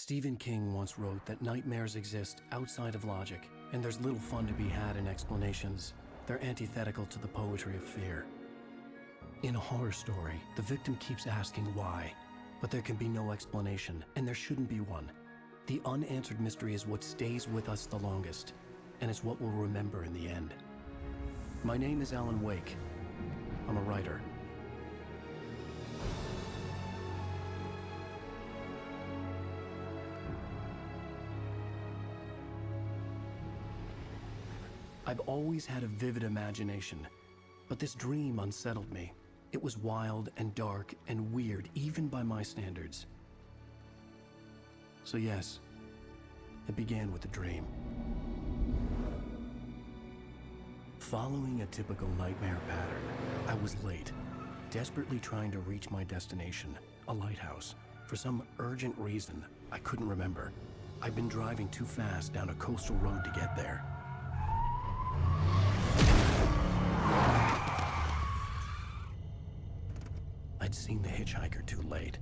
Stephen King once wrote that nightmares exist outside of logic, and there's little fun to be had in explanations. They're antithetical to the poetry of fear. In a horror story, the victim keeps asking why, but there can be no explanation, and there shouldn't be one. The unanswered mystery is what stays with us the longest, and it's what we'll remember in the end. My name is Alan Wake. I'm a writer. I've always had a vivid imagination, but this dream unsettled me. It was wild and dark and weird, even by my standards. So yes, it began with a dream. Following a typical nightmare pattern, I was late, desperately trying to reach my destination, a lighthouse. For some urgent reason, I couldn't remember. I'd been driving too fast down a coastal road to get there. I'd seen the hitchhiker too late.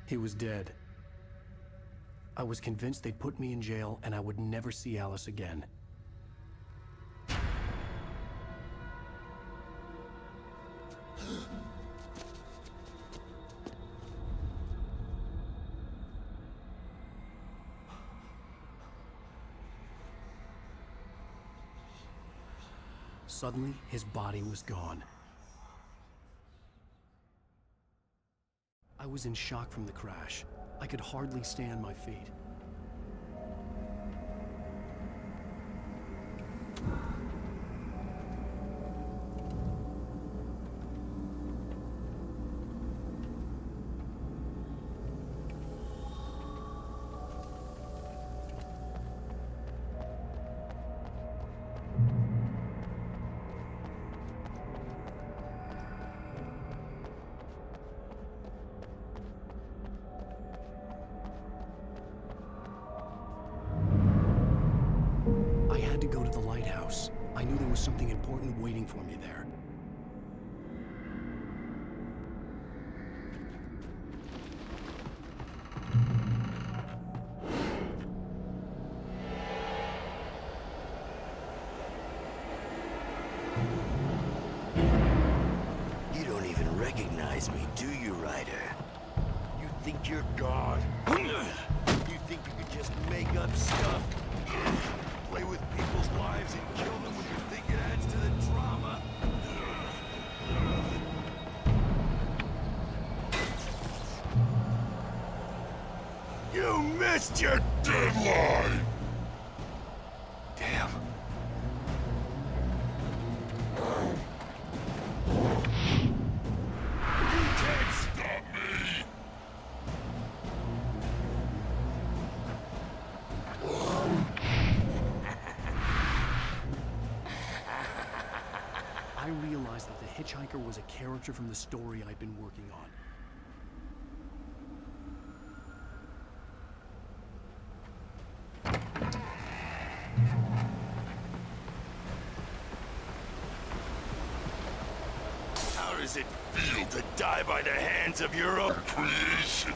He was dead. I was convinced they'd put me in jail and I would never see Alice again. Suddenly, his body was gone. I was in shock from the crash. I could hardly stay on my feet. I had to go to the lighthouse. I knew there was something important waiting for me there. You don't even recognize me, do you, Ryder? You think you're God? You think you could just make up stuff? Play with people's lives and kill them when you think it adds to the drama? You missed your deadline! Damn. You can't stop me! I realized that the hitchhiker was a character from the story I'd been working on. How does it feel to die by the hands of your own creation?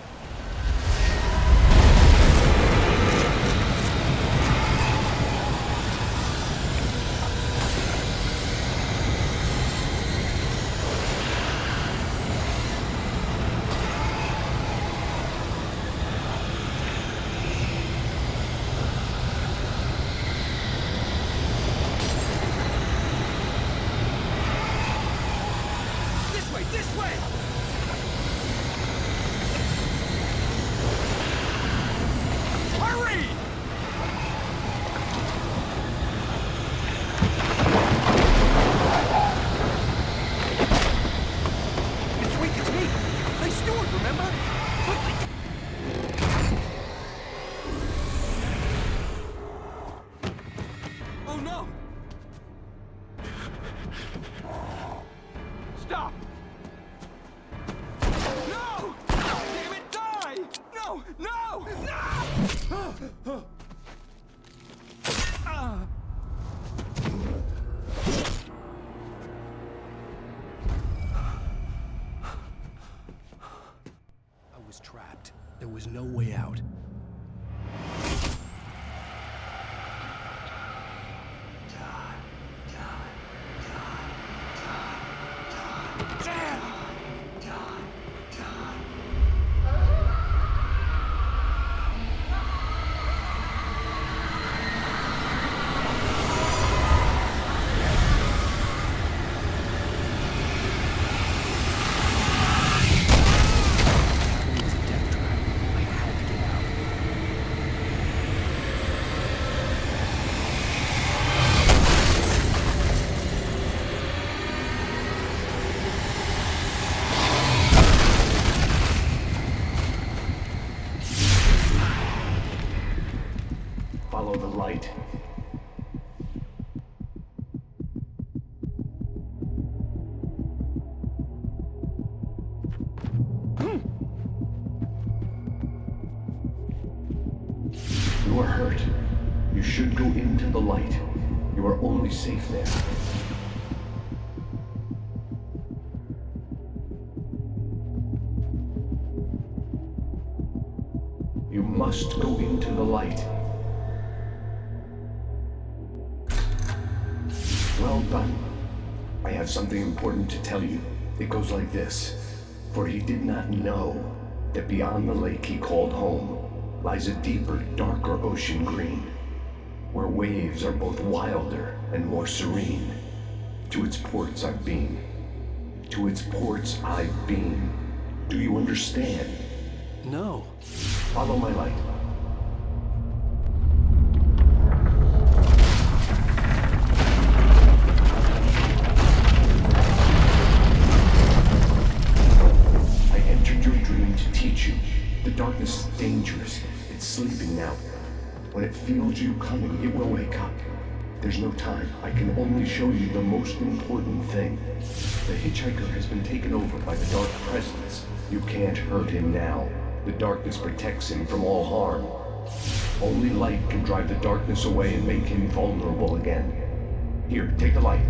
This way! Hurry! Mr. Wake, it's me! Clay Stewart, remember? Quickly! Oh no! Stop! No! Damn it, die! No! No! No! Follow the light. You are hurt. You should go into the light. You are only safe there. You must go into the light. Well done. I have something important to tell you. It goes like this. For he did not know that beyond the lake he called home lies a deeper, darker ocean green, where waves are both wilder and more serene. To its ports I've been. To its ports I've been. Do you understand? No. Follow my light. I entered your dream to teach you. The darkness is dangerous. It's sleeping now. When it feels you coming, it will wake up. There's no time. I can only show you the most important thing. The hitchhiker has been taken over by the dark presence. You can't hurt him now. The darkness protects him from all harm. Only light can drive the darkness away and make him vulnerable again. Here, take the light.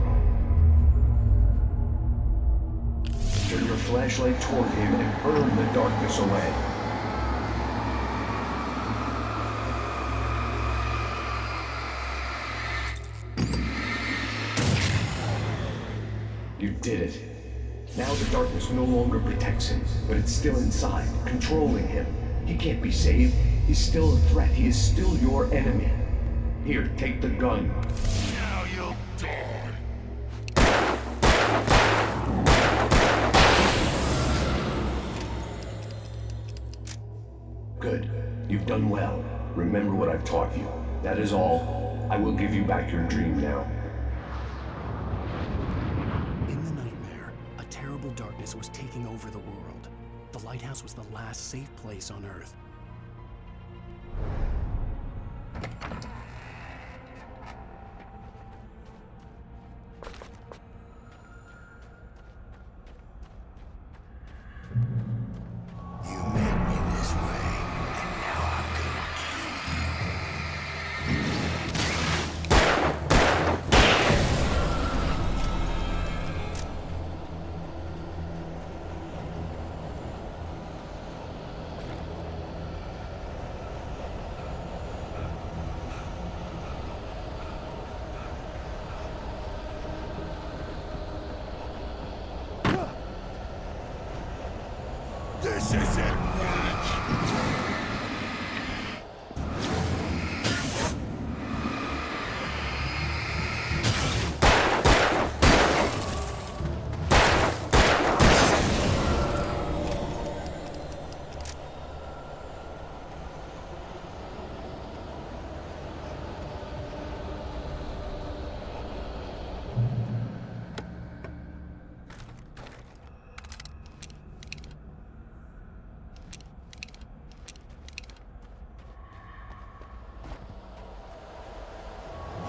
Turn your flashlight toward him and burn the darkness away. You did it. Now the darkness no longer protects him, but it's still inside, controlling him. He can't be saved. He's still a threat. He is still your enemy. Here, take the gun. Now you'll die. Good. You've done well. Remember what I've taught you. That is all. I will give you back your dream now. In the nightmare, a terrible darkness was taking over the world. The lighthouse was the last safe place on Earth. You made me this way, and now I'm gonna kill you. This isn't work.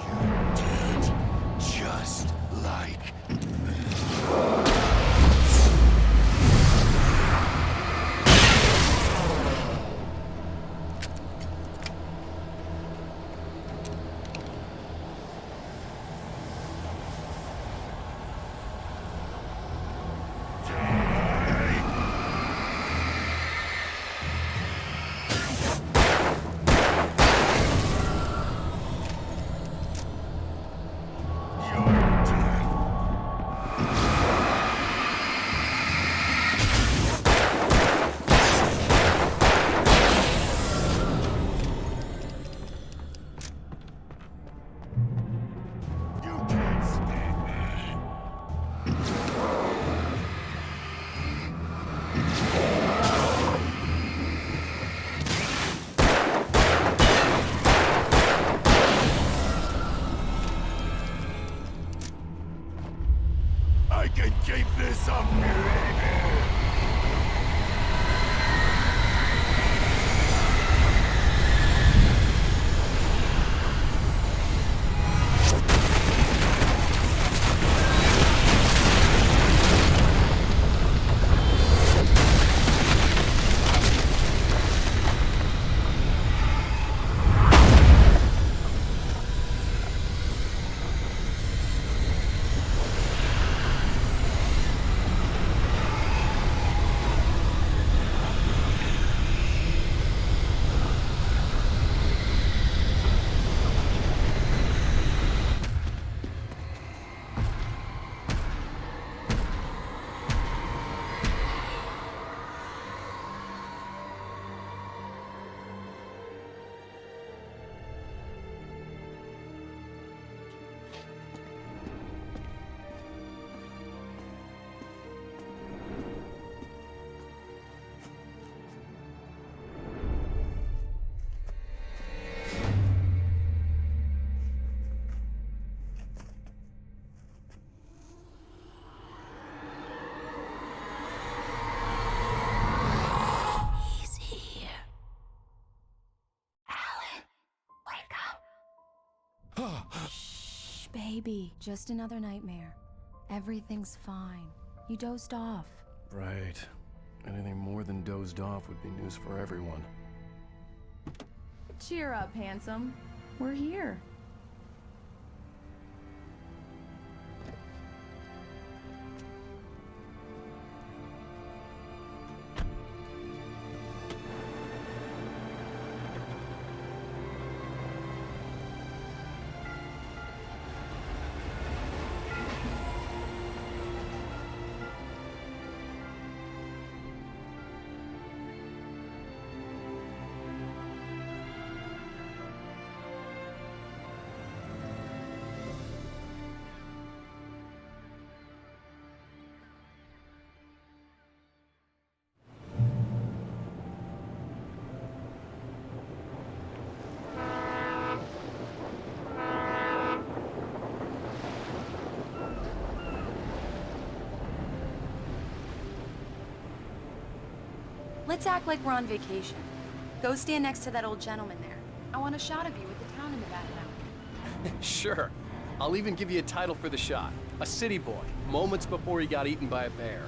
You're dead, just like you can't stop me. I can keep this up. Shh, baby. Just another nightmare. Everything's fine. You dozed off. Right. Anything more than dozed off would be news for everyone. Cheer up, handsome. We're here. Let's act like we're on vacation. Go stand next to that old gentleman there. I want a shot of you with the town in the background. Sure. I'll even give you a title for the shot. A city boy, moments before he got eaten by a bear.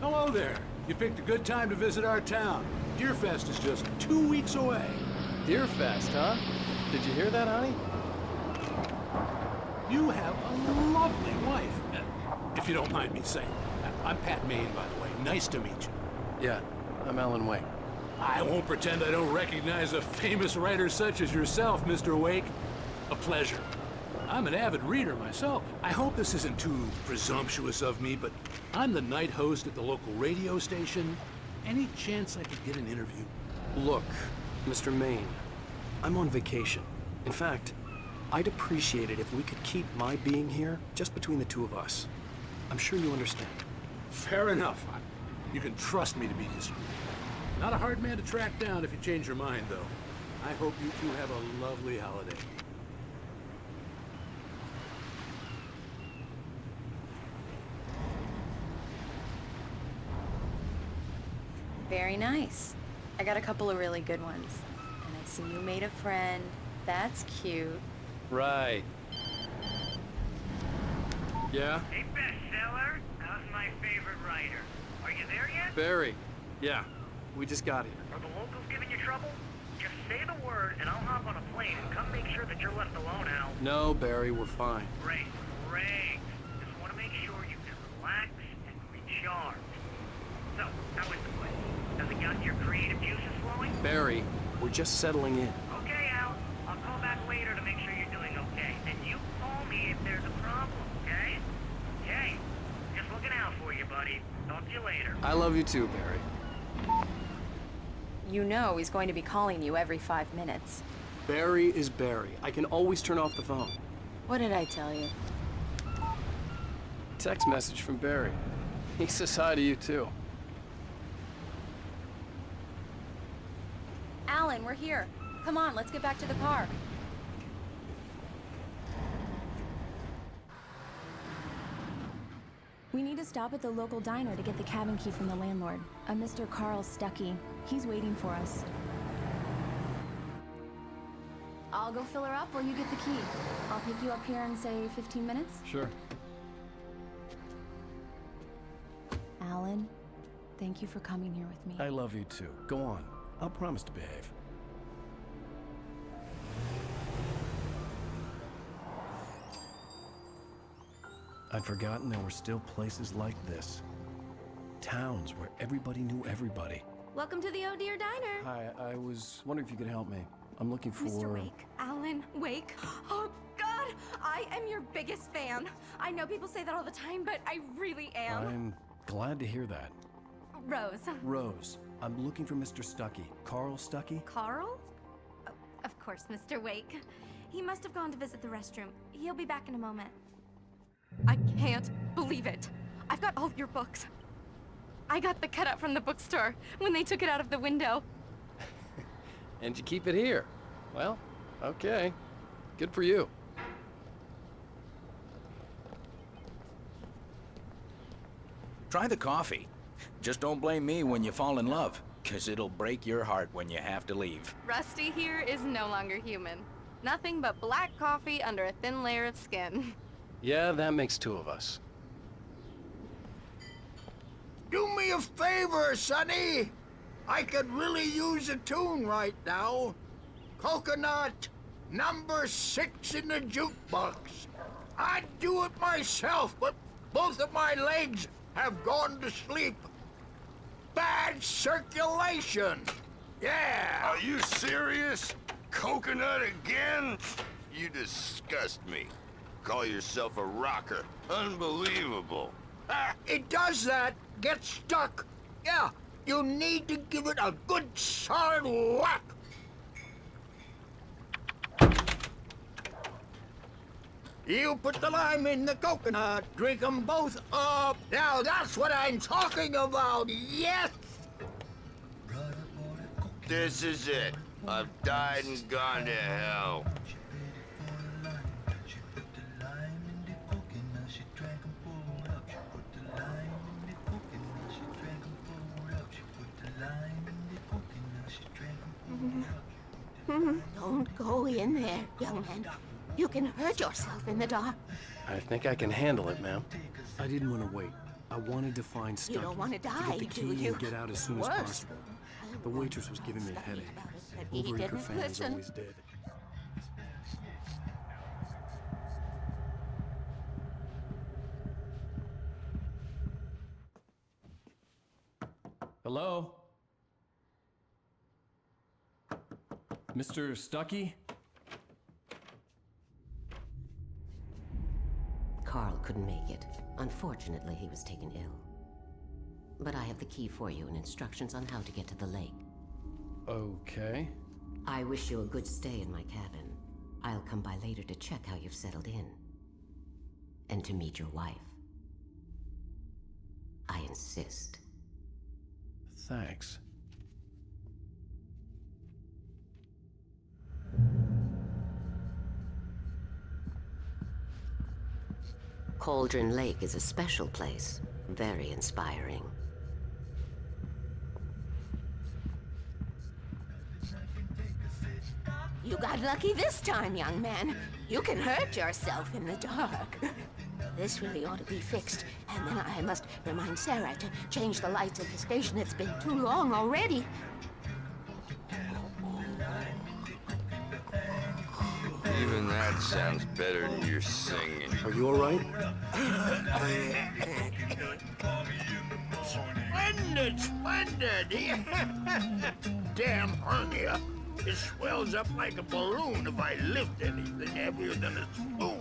Hello there. You picked a good time to visit our town. Deerfest is just 2 weeks away. Deerfest, huh? Did you hear that, honey? You have a lovely wife, if you don't mind me saying. I'm Pat Maine, by the way. Nice to meet you. Yeah, I'm Alan Wake. I won't pretend I don't recognize a famous writer such as yourself, Mr. Wake. A pleasure. I'm an avid reader myself. I hope this isn't too presumptuous of me, but I'm the night host at the local radio station. Any chance I could get an interview? Look, Mr. Maine, I'm on vacation. In fact, I'd appreciate it if we could keep my being here just between the two of us. I'm sure you understand. Fair enough. You can trust me to be discreet. Not a hard man to track down if you change your mind, though. I hope you two have a lovely holiday. Very nice. I got a couple of really good ones. And I see you made a friend. That's cute. Right. Yeah? Hey, bestseller, how's my favorite writer? Are you there yet? Barry. Yeah, we just got here. Are the locals giving you trouble? Just say the word, and I'll hop on a plane and come make sure that you're left alone, Al. No, Barry, we're fine. Great, great. Just want to make sure you can relax and recharge. So, how is the place? Has it got your creative juices flowing? Barry, we're just settling in. Okay, Al. I'll call back later to make sure you're doing okay. And you call me if there's a problem, okay? Okay. Just looking out for you, buddy. Talk to you later. I love you too, Barry. You know he's going to be calling you every 5 minutes. Barry is Barry. I can always turn off the phone. What did I tell you? Text message from Barry. He says hi to you too. Alan, we're here. Come on, let's get back to the car. We need to stop at the local diner to get the cabin key from the landlord. A Mr. Carl Stuckey. He's waiting for us. I'll go fill her up while you get the key. I'll pick you up here in, say, 15 minutes? Sure. Alan, thank you for coming here with me. I love you too. Go on. I'll promise to behave. I'd forgotten there were still places like this. Towns where everybody knew everybody. Welcome to the Oh Dear Diner. Hi, I was wondering if you could help me. I'm looking for... Mr. Wake. Alan Wake. Oh, God! I am your biggest fan. I know people say that all the time, but I really am. I'm glad to hear that. Rose. Rose, I'm looking for Mr. Stuckey. Carl Stuckey? Carl? Oh, of course, Mr. Wake. He must have gone to visit the restroom. He'll be back in a moment. I can't believe it. I've got all your books. I got the cutout from the bookstore when they took it out of the window. And you keep it here. Well, okay. Good for you. Try the coffee. Just don't blame me when you fall in love. 'Cause it'll break your heart when you have to leave. Rusty here is no longer human. Nothing but black coffee under a thin layer of skin. Yeah, that makes two of us. Do me a favor, Sonny. I could really use a tune right now. Coconut, number 6 in the jukebox. I'd do it myself, but both of my legs have gone to sleep. Bad circulation. Yeah. Are you serious? Coconut again? You disgust me. Call yourself a rocker. Unbelievable. It does that. Get stuck. Yeah, you need to give it a good solid whack. You put the lime in the coconut, drink them both up. Now that's what I'm talking about, yes! This is it. I've died and gone to hell. Don't go in there, young man. You can hurt yourself in the dark. I think I can handle it, ma'am. I didn't want to wait. I wanted to find Stucky. You don't want to die, get the do key you? and get out as soon as Worse. possible. The waitress was giving me a headache. He Overeager didn't families listen. always did. Hello? Mr. Stucky? Carl couldn't make it. Unfortunately, he was taken ill. But I have the key for you and instructions on how to get to the lake. Okay. I wish you a good stay in my cabin. I'll come by later to check how you've settled in. And to meet your wife. I insist. Thanks. Cauldron Lake is a special place. Very inspiring. You got lucky this time, young man. You can hurt yourself in the dark. This really ought to be fixed, and then I must remind Sarah to change the lights at the station. It's been too long already. Even that sounds better than your singing. Are you all right? Splendid, splendid! Damn hernia. It swells up like a balloon if I lift anything heavier than a spoon.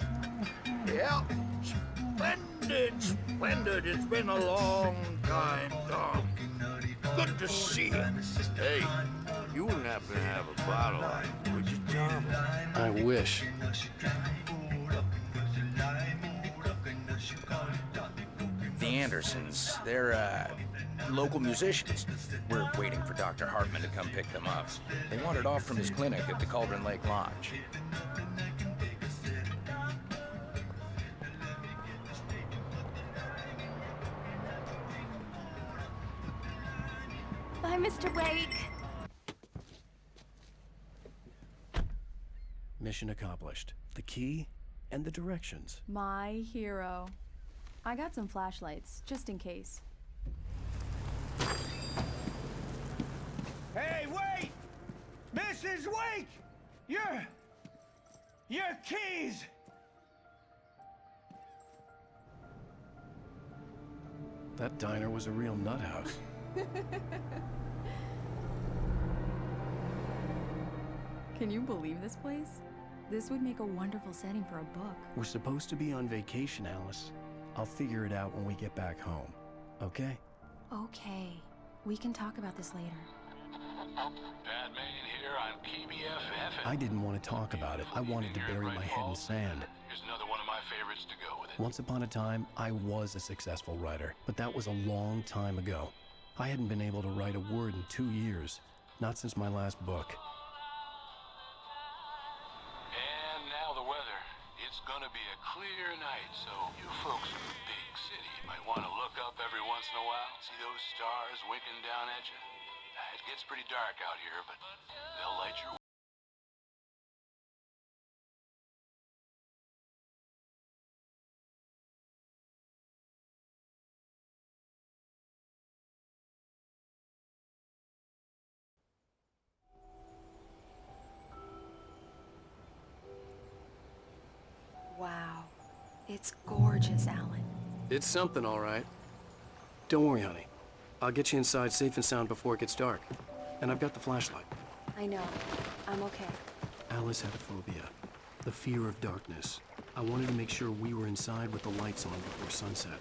Yeah, splendid, splendid. It's been a long time gone. Good to see you. Hey, you wouldn't happen to have a bottle on you, would you, Tom? I wish. The Andersons, they're, local musicians. We're waiting for Dr. Hartman to come pick them up. They wandered off from his clinic at the Cauldron Lake Lodge. Bye, Mr. Wake. Mission accomplished. The key and the directions. My hero. I got some flashlights, just in case. Hey, wait! Mrs. Wake! Your keys! That diner was a real nut house. Can you believe this place? This would make a wonderful setting for a book. We're supposed to be on vacation, Alice. I'll figure it out when we get back home. Okay? Okay. We can talk about this later. Batman here on KBFF. I didn't want to talk about it. I wanted to bury my head in sand. Here's another one of my favorites to go with it. Once upon a time, I was a successful writer, but that was a long time ago. I hadn't been able to write a word in 2 years, not since my last book. And now the weather. It's gonna be a clear night, so you folks in the big city might want to look up every once in a while, see those stars winking down at you. It gets pretty dark out here, but they'll light your way. Wow. It's gorgeous, Alan. It's something, all right. Don't worry, honey. I'll get you inside safe and sound before it gets dark. And I've got the flashlight. I know. I'm okay. Alice had a phobia. The fear of darkness. I wanted to make sure we were inside with the lights on before sunset.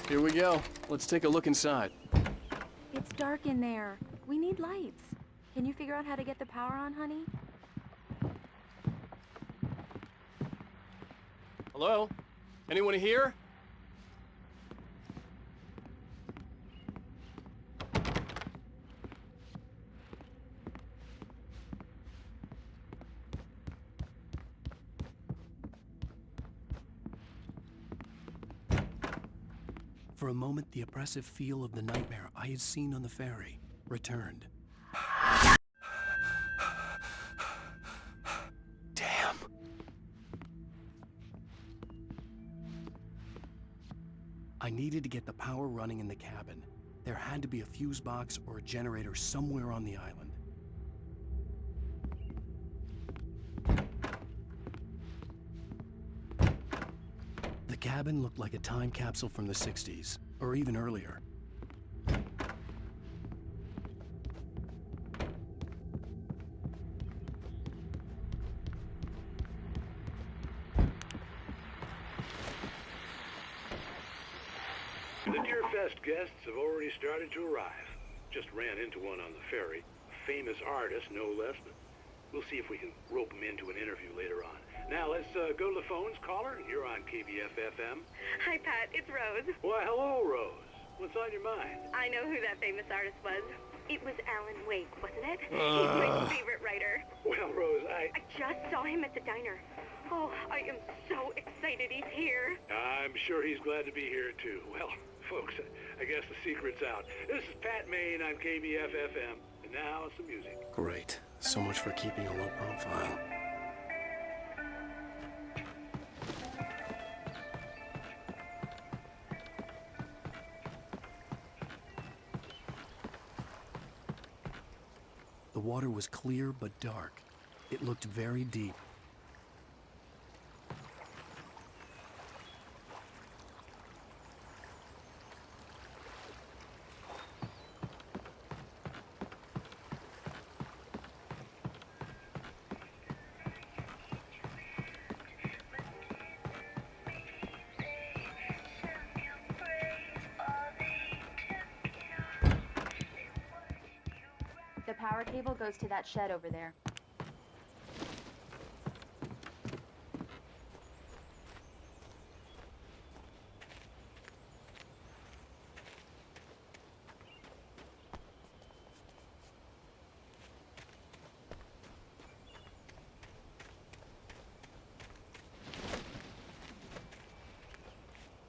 Here we go. Let's take a look inside. It's dark in there. We need lights. Can you figure out how to get the power on, honey? Hello? Anyone here? For a moment, the oppressive feel of the nightmare I had seen on the ferry returned. Damn. I needed to get the power running in the cabin. There had to be a fuse box or a generator somewhere on the island. The cabin looked like a time capsule from the 60s, or even earlier. The Deerfest guests have already started to arrive. Just ran into one on the ferry. A famous artist, no less, but we'll see if we can rope him into an interview later on. Now, let's go to the phones. Caller, you're on KBF-FM. Hi, Pat. It's Rose. Why, hello, Rose. What's on your mind? I know who that famous artist was. It was Alan Wake, wasn't it? He's my favorite writer. Well, Rose, I just saw him at the diner. Oh, I am so excited he's here. I'm sure he's glad to be here, too. Well, folks, I guess the secret's out. This is Pat Maine on KBF-FM. And now, some music. Great. So much for keeping a low profile. The water was clear but dark. It looked very deep. The power cable goes to that shed over there.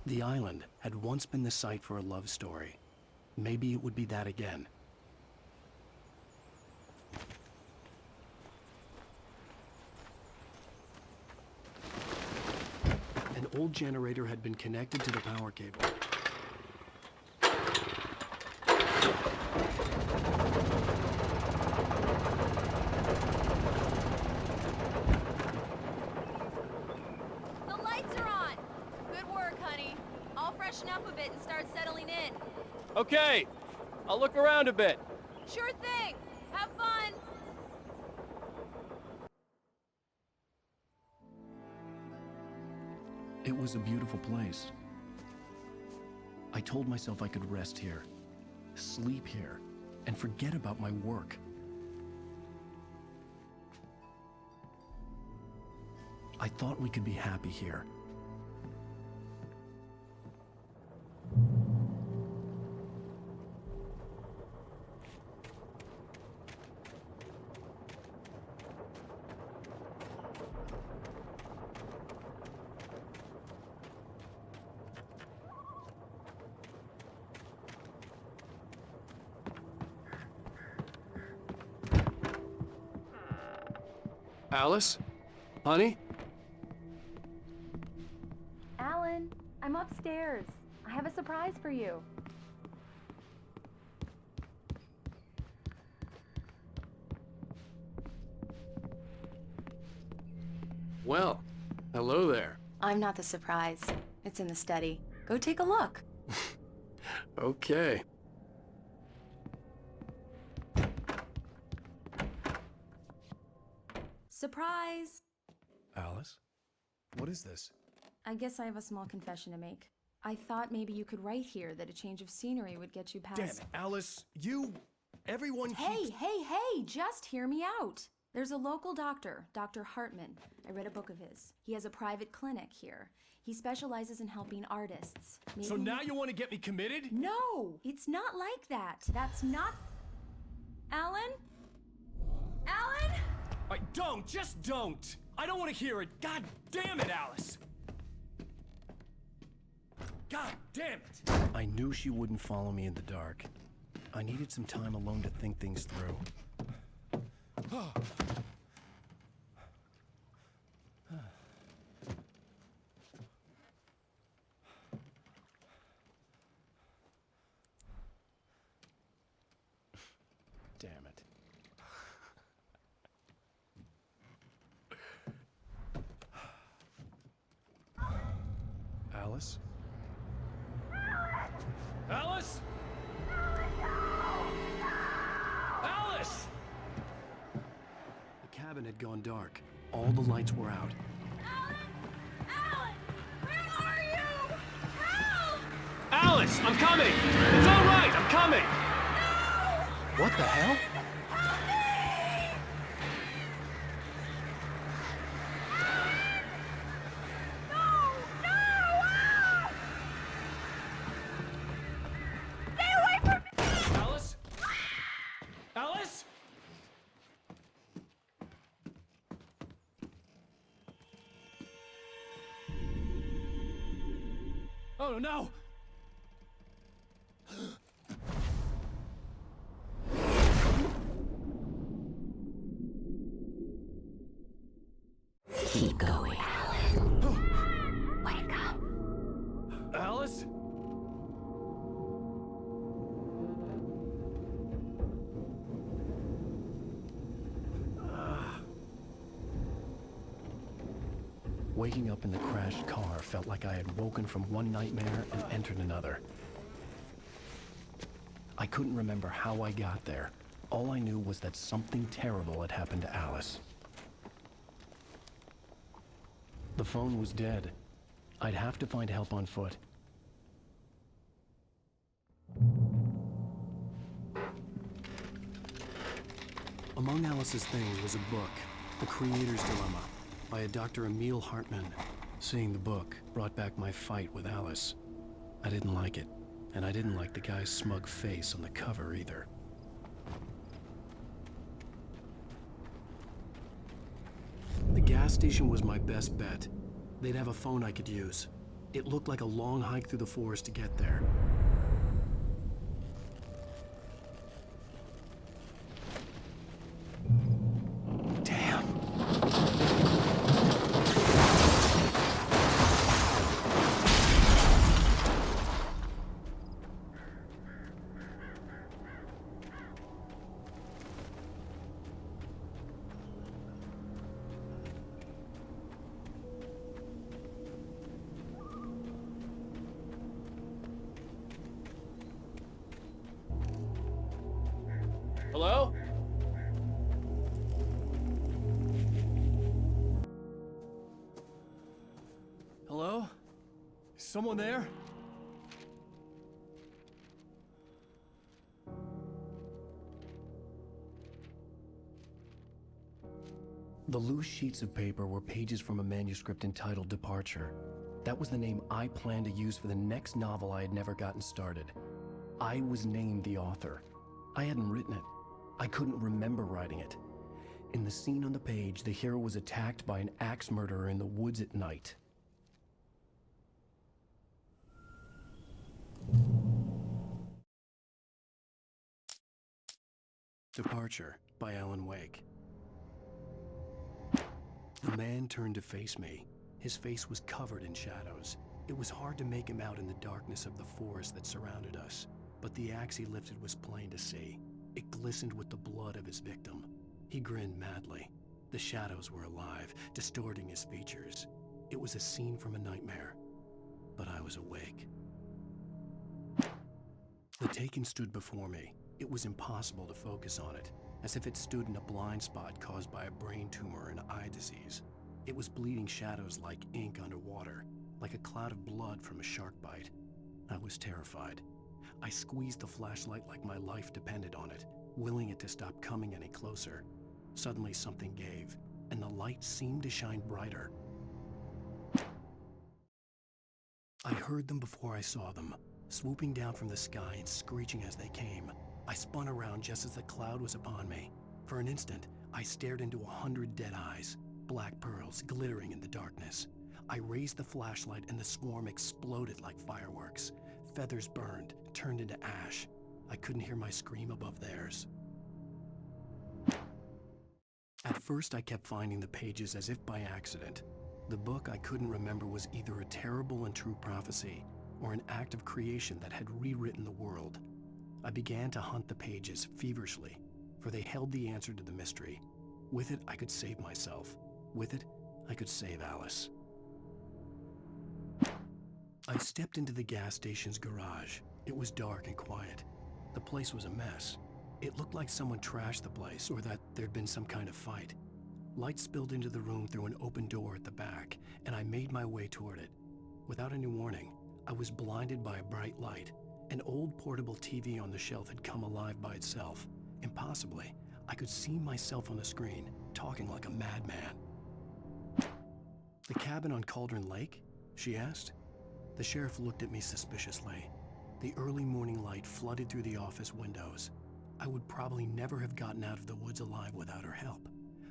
The island had once been the site for a love story. Maybe it would be that again. An old generator had been connected to the power cable. The lights are on! Good work, honey. I'll freshen up a bit and start settling in. Okay, I'll look around a bit. Sure thing! Have fun! It was a beautiful place. I told myself I could rest here, sleep here, and forget about my work. I thought we could be happy here. Alice? Honey? Alan, I'm upstairs. I have a surprise for you. Well, hello there. I'm not the surprise. It's in the study. Go take a look. Okay. Surprise! Alice? What is this? I guess I have a small confession to make. I thought maybe you could write here that a change of scenery would get you past... Damn it, Alice. Everyone Hey, just hear me out. There's a local doctor, Dr. Hartman. I read a book of his. He has a private clinic here. He specializes in helping artists. Maybe... So now you want to get me committed? No, it's not like that. That's not... Alan? Alan? Just don't! I don't want to hear it. God damn it, Alice! God damn it! I knew she wouldn't follow me in the dark. I needed some time alone to think things through. Damn it. Alice? Alice? Alice! The cabin had gone dark. All the lights were out. Alan! Where are you? Help! Alice, I'm coming! It's all right, I'm coming! What the hell? Alice? Alice? Oh no! Keep going. Wake up. Alice? Waking up in the crashed car felt like I had woken from one nightmare and entered another. I couldn't remember how I got there. All I knew was that something terrible had happened to Alice. The phone was dead. I'd have to find help on foot. Among Alice's things was a book, The Creator's Dilemma, by a Dr. Emil Hartman. Seeing the book brought back my fight with Alice. I didn't like it, and I didn't like the guy's smug face on the cover either. The gas station was my best bet. They'd have a phone I could use. It looked like a long hike through the forest to get there. Hello? Hello? Is someone there? The loose sheets of paper were pages from a manuscript entitled Departure. That was the name I planned to use for the next novel I had never gotten started. I was named the author. I hadn't written it. I couldn't remember writing it. In the scene on the page, the hero was attacked by an axe murderer in the woods at night. Departure by Alan Wake. The man turned to face me. His face was covered in shadows. It was hard to make him out in the darkness of the forest that surrounded us, but the axe he lifted was plain to see. It glistened with the blood of his victim. He grinned madly. The shadows were alive, distorting his features. It was a scene from a nightmare, but I was awake. The Taken stood before me. It was impossible to focus on it, as if it stood in a blind spot caused by a brain tumor and eye disease. It was bleeding shadows like ink underwater, like a cloud of blood from a shark bite. I was terrified. I squeezed the flashlight like my life depended on it, willing it to stop coming any closer. Suddenly something gave, and the light seemed to shine brighter. I heard them before I saw them, swooping down from the sky and screeching as they came. I spun around just as the cloud was upon me. For an instant, I stared into 100 dead eyes, black pearls glittering in the darkness. I raised the flashlight and the swarm exploded like fireworks. Feathers burned, turned into ash. I couldn't hear my scream above theirs. At first, I kept finding the pages as if by accident. The book I couldn't remember was either a terrible and true prophecy or an act of creation that had rewritten the world. I began to hunt the pages feverishly, for they held the answer to the mystery. With it, I could save myself. With it, I could save Alice. I stepped into the gas station's garage. It was dark and quiet. The place was a mess. It looked like someone trashed the place or that there'd been some kind of fight. Light spilled into the room through an open door at the back, and I made my way toward it. Without any warning, I was blinded by a bright light. An old portable TV on the shelf had come alive by itself. Impossibly, I could see myself on the screen, talking like a madman. "The cabin on Cauldron Lake?" she asked. The sheriff looked at me suspiciously. The early morning light flooded through the office windows. I would probably never have gotten out of the woods alive without her help,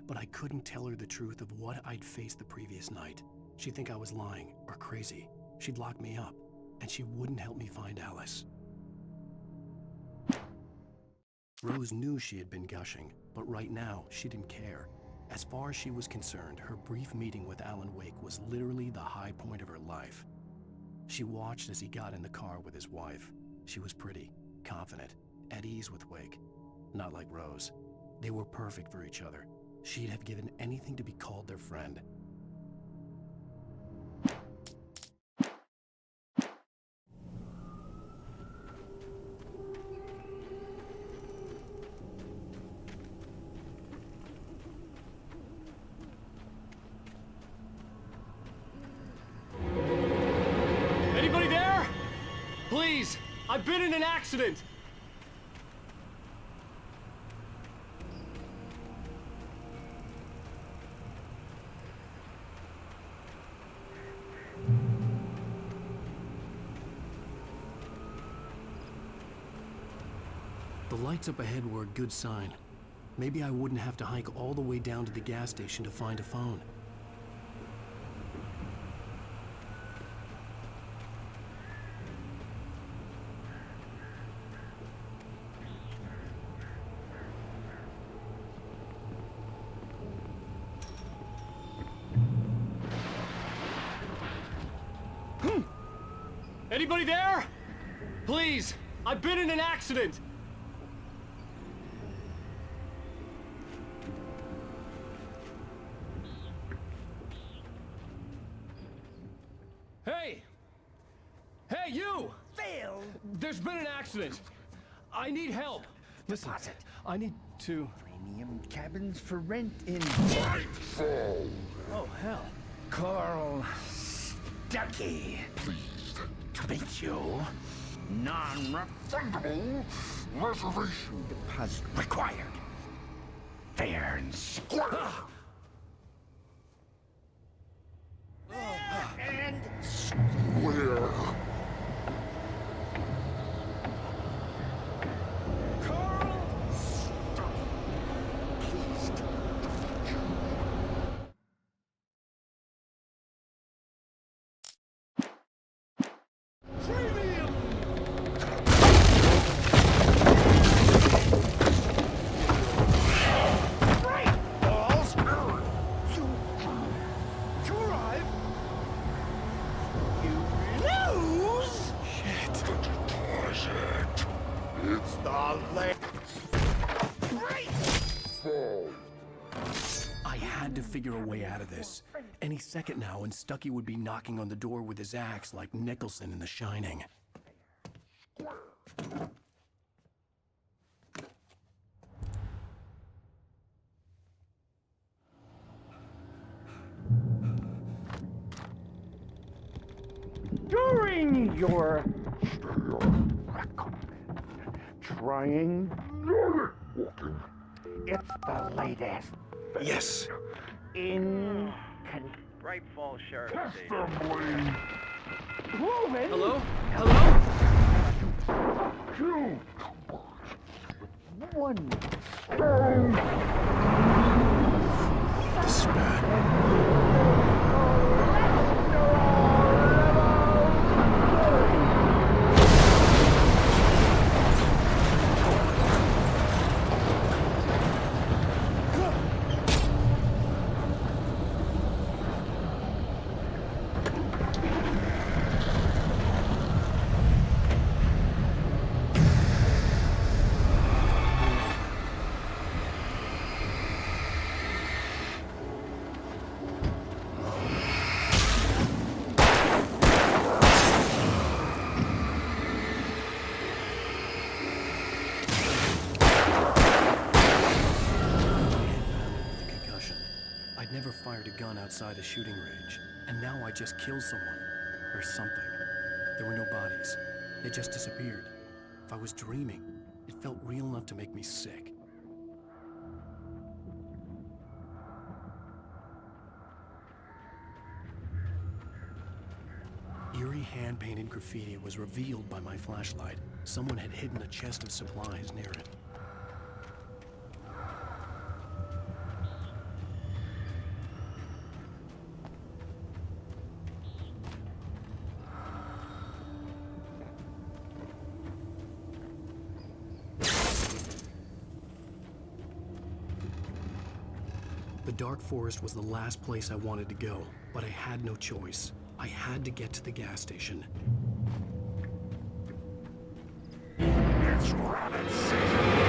but I couldn't tell her the truth of what I'd faced the previous night. She'd think I was lying or crazy. She'd lock me up, and she wouldn't help me find Alice. Rose knew she had been gushing, but right now she didn't care. As far as she was concerned, her brief meeting with Alan Wake was literally the high point of her life. She watched as he got in the car with his wife. She was pretty, confident, at ease with Wake. Not like Rose. They were perfect for each other. She'd have given anything to be called their friend. Anybody there? Please, I've been in an accident. The lights up ahead were a good sign. Maybe I wouldn't have to hike all the way down to the gas station to find a phone. Anybody there? Please, I've been in an accident. Hey! Hey, you! Phil! There's been an accident. I need help. Listen, I need to... Premium cabins for rent in... Nightfall! Oh, hell. Carl Stuckey. Pleased to meet you. Non-refundable reservation deposit required. Fair and square. And square. Great balls! It's the late. I had to figure a way out of this. Any second now, and Stucky would be knocking on the door with his axe like Nicholson in The Shining. During your trying, it's the latest. Yes. In Bright Falls Sheriff Station. Hello? Hello? Two. One. This is bad. I'd never fired a gun outside a shooting range, and now I just killed someone. Or something. There were no bodies. They just disappeared. If I was dreaming, it felt real enough to make me sick. Eerie hand-painted graffiti was revealed by my flashlight. Someone had hidden a chest of supplies near it. The dark forest was the last place I wanted to go, but I had no choice. I had to get to the gas station. It's rabbit season.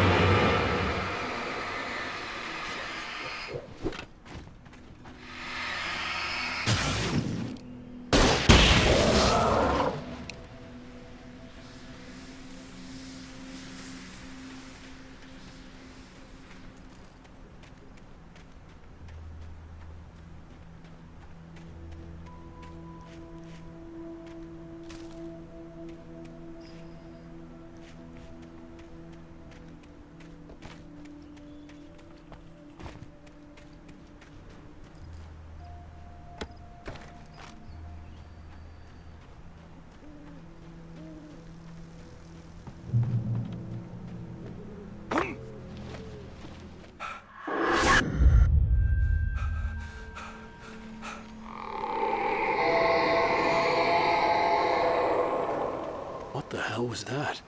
What the hell was that?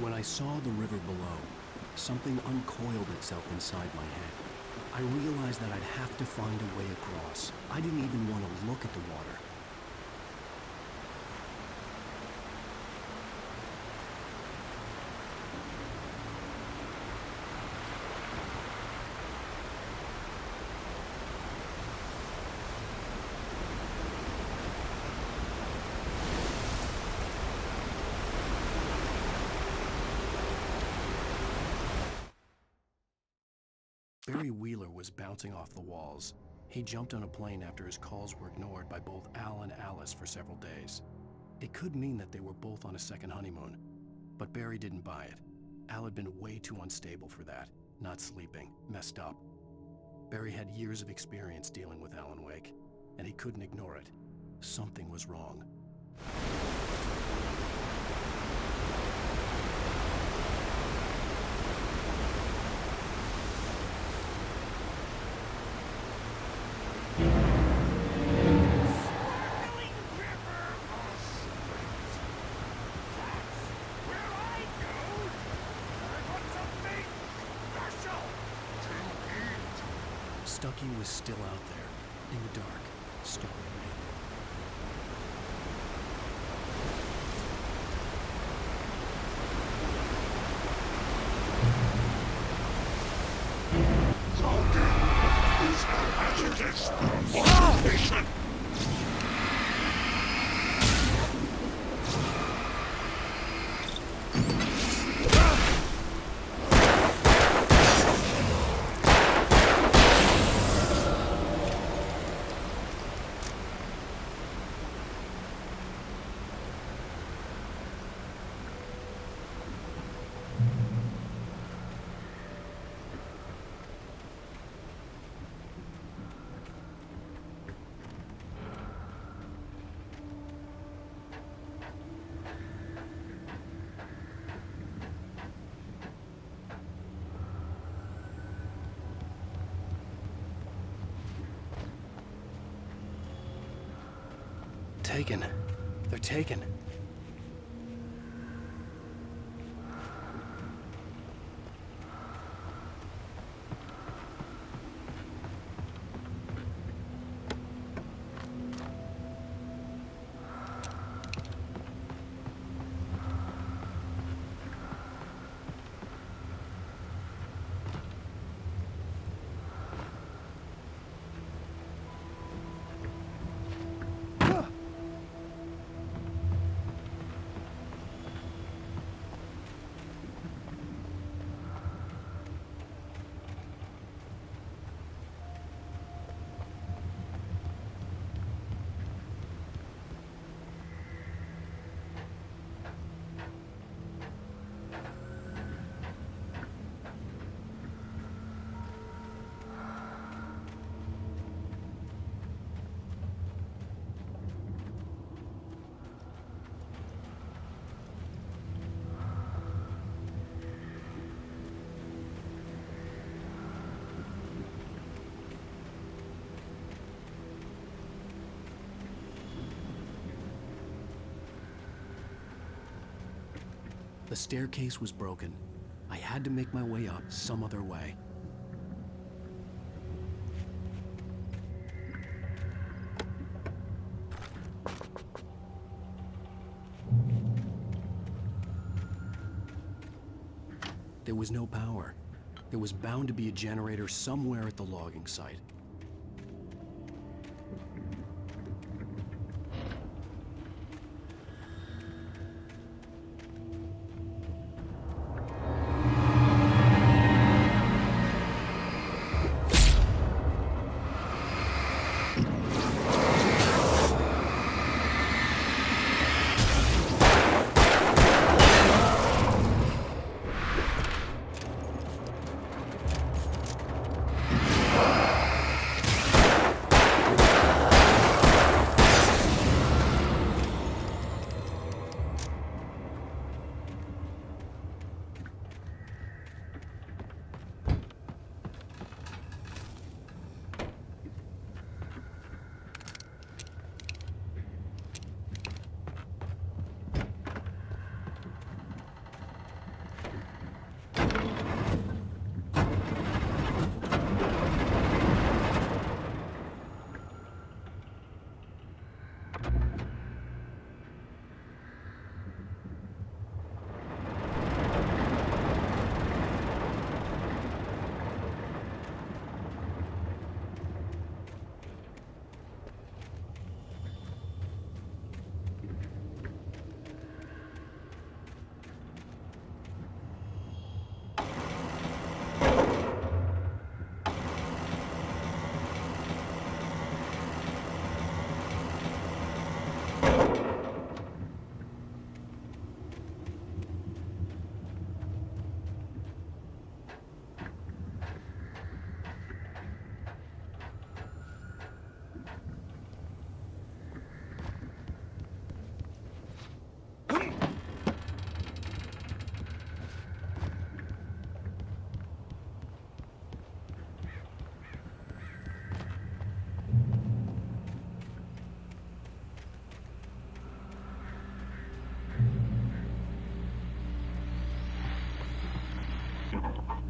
When I saw the river below, something uncoiled itself inside my head. I realized that I'd have to find a way across. I didn't even want to look at the water. Barry Wheeler was bouncing off the walls. He jumped on a plane after his calls were ignored by both Al and Alice for several days. It could mean that they were both on a second honeymoon, but Barry didn't buy it. Al had been way too unstable for that, not sleeping, messed up. Barry had years of experience dealing with Alan Wake, and he couldn't ignore it. Something was wrong. Stucky was still out there, in the dark, stalking me. taken. They're taken. The staircase was broken. I had to make my way up some other way. There was no power. There was bound to be a generator somewhere at the logging site.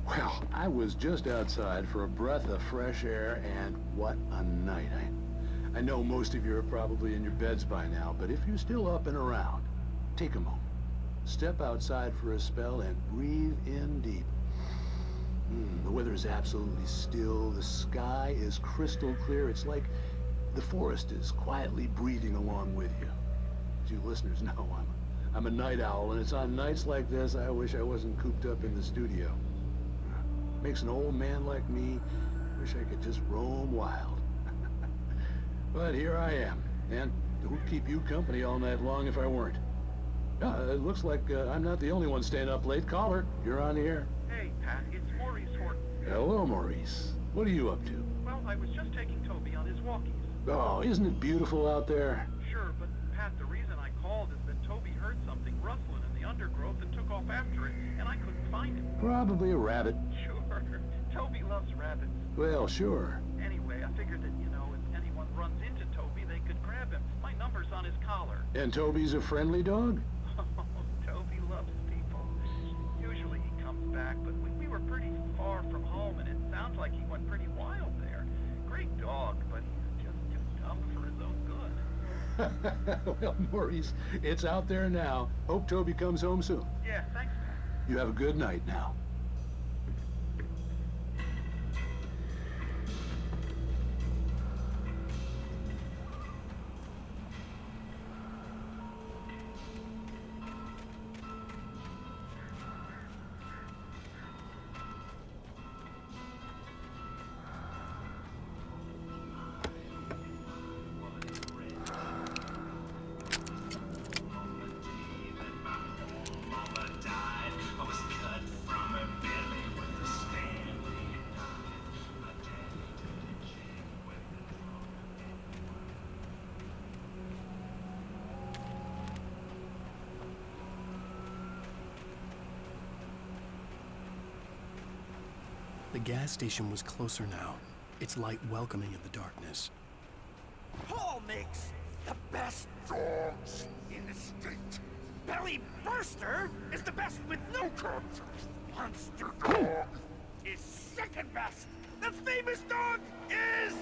Well, I was just outside for a breath of fresh air, and what a night. I know most of you are probably in your beds by now, but if you're still up and around, take a moment. Step outside for a spell and breathe in deep. The weather is absolutely still. The sky is crystal clear. It's like the forest is quietly breathing along with you. As you listeners know, I'm a night owl, and it's on nights like this I wish I wasn't cooped up in the studio. Makes an old man like me wish I could just roam wild. But here I am, and who'd keep you company all night long if I weren't? It looks like I'm not the only one staying up late. Caller, you're on the air. Hey, Pat, it's Maurice Horton. Hello, Maurice. What are you up to? Well, I was just taking Toby on his walkies. Oh, isn't it beautiful out there? Sure, but Pat, the reason I called is that Toby heard something rustling in the undergrowth and took off after it, and I couldn't find him. Probably a rabbit. Sure. Toby loves rabbits. Well, sure. Anyway, I figured that, if anyone runs into Toby, they could grab him. My number's on his And Toby's a friendly dog? Oh, Toby loves people. Usually he comes back, but we were pretty far from home, and it sounds like he went pretty wild there. Great dog, but just too dumb for his own good. Well, Maurice, it's out there now. Hope Toby comes home soon. Yeah, thanks, Pat. You have a good night now. The gas station was closer now, its light welcoming in the darkness. Paul makes the best dogs in the state. Belly Burster is the best with no crumbs. Monster Dog is second best. The famous dog is...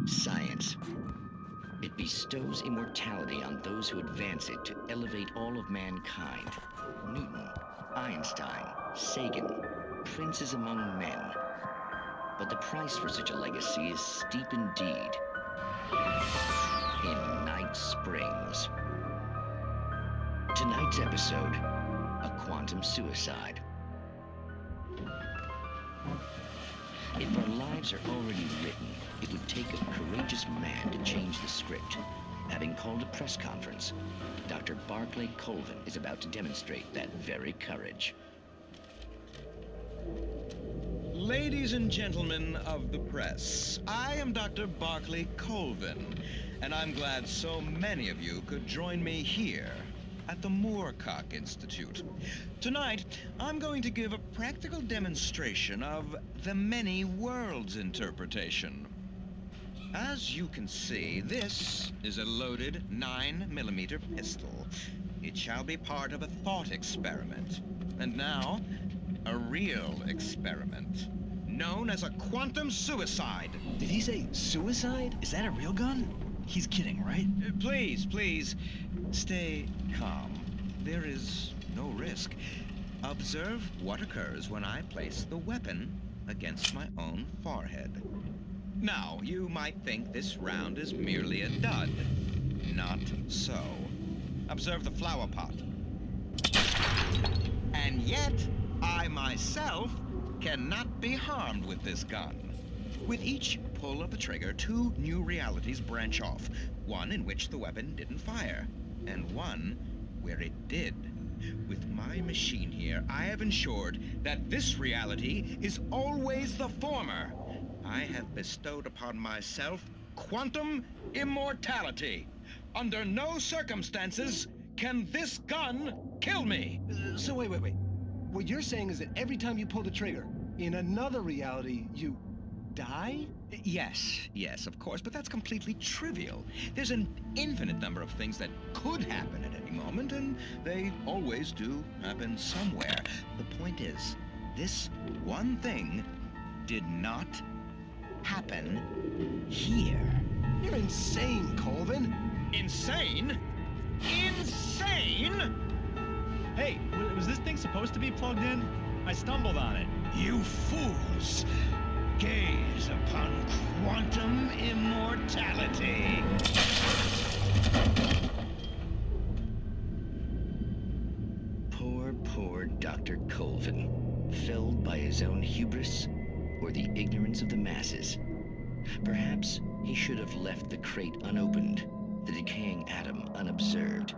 Science. It bestows immortality on those who advance it to elevate all of mankind. Newton, Einstein, Sagan, princes among men. But the price for such a legacy is steep indeed. In Night Springs. Tonight's episode, a quantum suicide. If our lives lives are already written. It would take a courageous man to change the script. Having called a press conference, Dr. Barclay Colvin is about to demonstrate that very courage. Ladies and gentlemen of the press, I am Dr. Barclay Colvin, and I'm glad so many of you could join me here at the Moorcock Institute. Tonight, I'm going to give a practical demonstration of the many worlds interpretation. As you can see, this is a loaded 9mm pistol. It shall be part of a thought experiment. And now, a real experiment, known as a quantum suicide. Did he say suicide? Is that a real gun? He's kidding, right? Please, stay calm. There is no risk. Observe what occurs when I place the weapon against my own forehead. Now, you might think this round is merely a dud. Not so. Observe the flower pot. And yet, I myself cannot be harmed with this gun. With each pull of the trigger, 2 new realities branch off. One in which the weapon didn't fire, and one where it did. With my machine here, I have ensured that this reality is always the former. I have bestowed upon myself quantum immortality. Under no circumstances can this gun kill me. So wait. What you're saying is that every time you pull the trigger, in another reality, you die? Yes, of course, but that's completely trivial. There's an infinite number of things that could happen at any moment, and they always do happen somewhere. The point is, this one thing did not happen here. You're insane, Colvin. Insane? Insane? Hey, was this thing supposed to be plugged in? I stumbled on it. You fools! Gaze upon quantum immortality. Poor Dr. Colvin, felled by his own hubris or the ignorance of the masses. Perhaps he should have left the crate unopened, the decaying atom unobserved.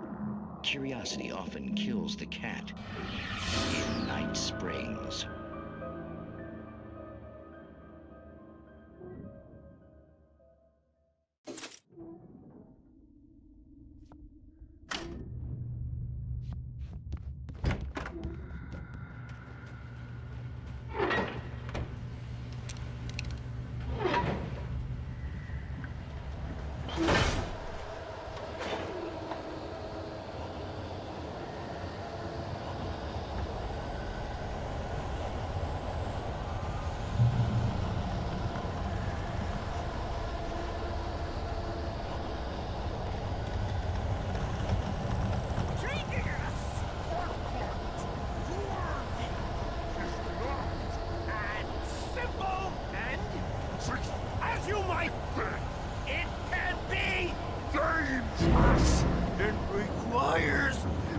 Curiosity often kills the cat in Night Springs.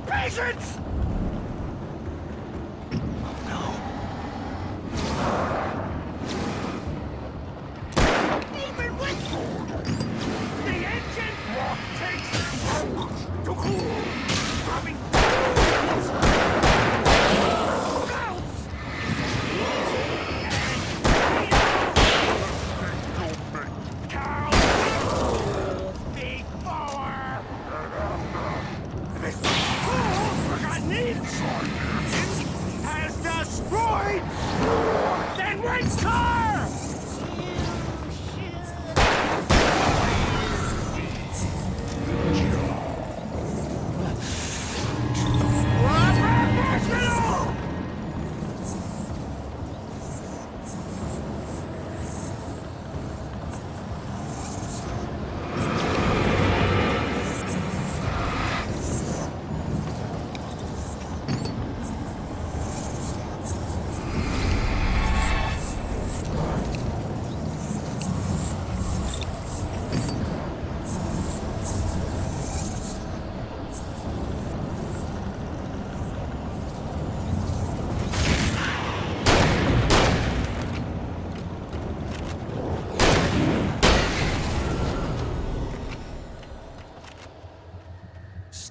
Patience! Even with the ancient rock takes hours to cool, dropping has destroyed that white car!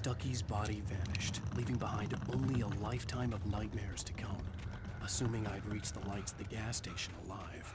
Stucky's body vanished, leaving behind only a lifetime of nightmares to come. Assuming I'd reached the lights at the gas station alive.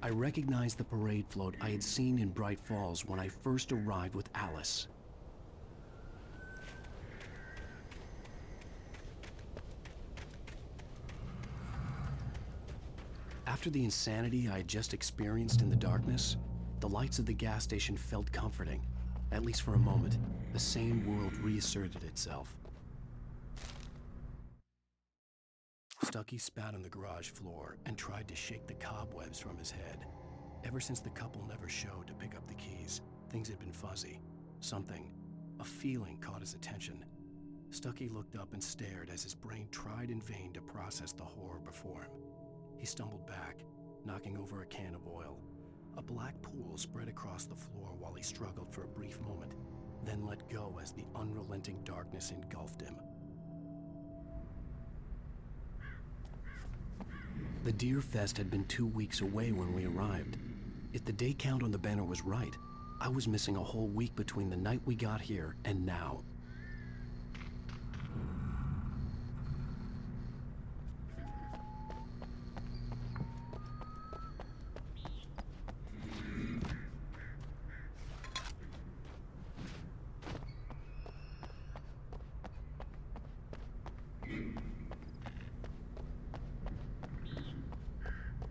I recognized the parade float I had seen in Bright Falls when I first arrived with Alice. After the insanity I had just experienced in the darkness, the lights of the gas station felt comforting. At least for a moment, the sane world reasserted itself. Stucky spat on the garage floor and tried to shake the cobwebs from his head. Ever since the couple never showed to pick up the keys, things had been fuzzy. Something, a feeling, caught his attention. Stucky looked up and stared as his brain tried in vain to process the horror before him. He stumbled back, knocking over a can of oil. A black pool spread across the floor while he struggled for a brief moment, then let go as the unrelenting darkness engulfed him. The Deer Fest had been 2 weeks away when we arrived. If the day count on the banner was right, I was missing a whole week between the night we got here and now.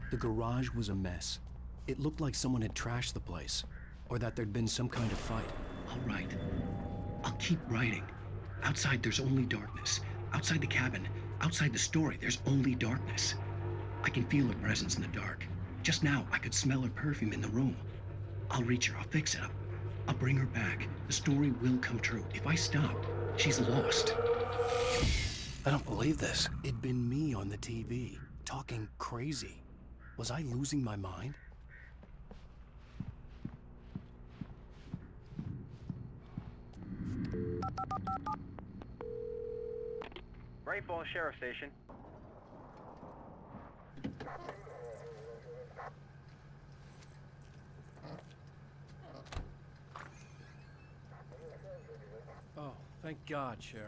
The garage was a mess. It looked like someone had trashed the place, or that there'd been some kind of fight. I'll write. I'll keep writing. Outside, there's only darkness. Outside the cabin, outside the story, there's only darkness. I can feel her presence in the dark. Just now, I could smell her perfume in the room. I'll reach her, I'll fix it up. I'll bring her back. The story will come true. If I stop, she's lost. I don't believe this. It'd been me on the TV, talking crazy. Was I losing my mind? Bright Falls Sheriff Station. Oh, thank God, Sheriff.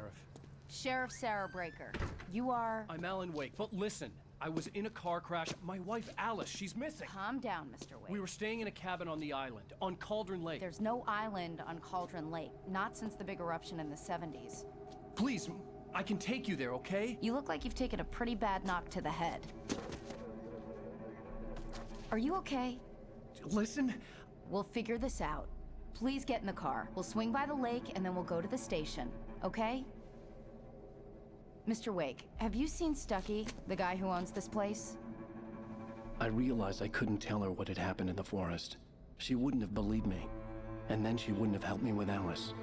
Sheriff Sarah Breaker. You are... I'm Alan Wake, but listen. I was in a car crash. My wife, Alice, she's missing. Calm down, Mr. Wake. We were staying in a cabin on the island, on Cauldron Lake. There's no island on Cauldron Lake. Not since the big eruption in the 70s. Please, I can take you there, okay? You look like you've taken a pretty bad knock to the head. Are you okay? Listen. We'll figure this out. Please get in the car. We'll swing by the lake and then we'll go to the station, okay? Mr. Wake, have you seen Stucky, the guy who owns this place? I realized I couldn't tell her what had happened in the forest. She wouldn't have believed me. And then she wouldn't have helped me with Alice.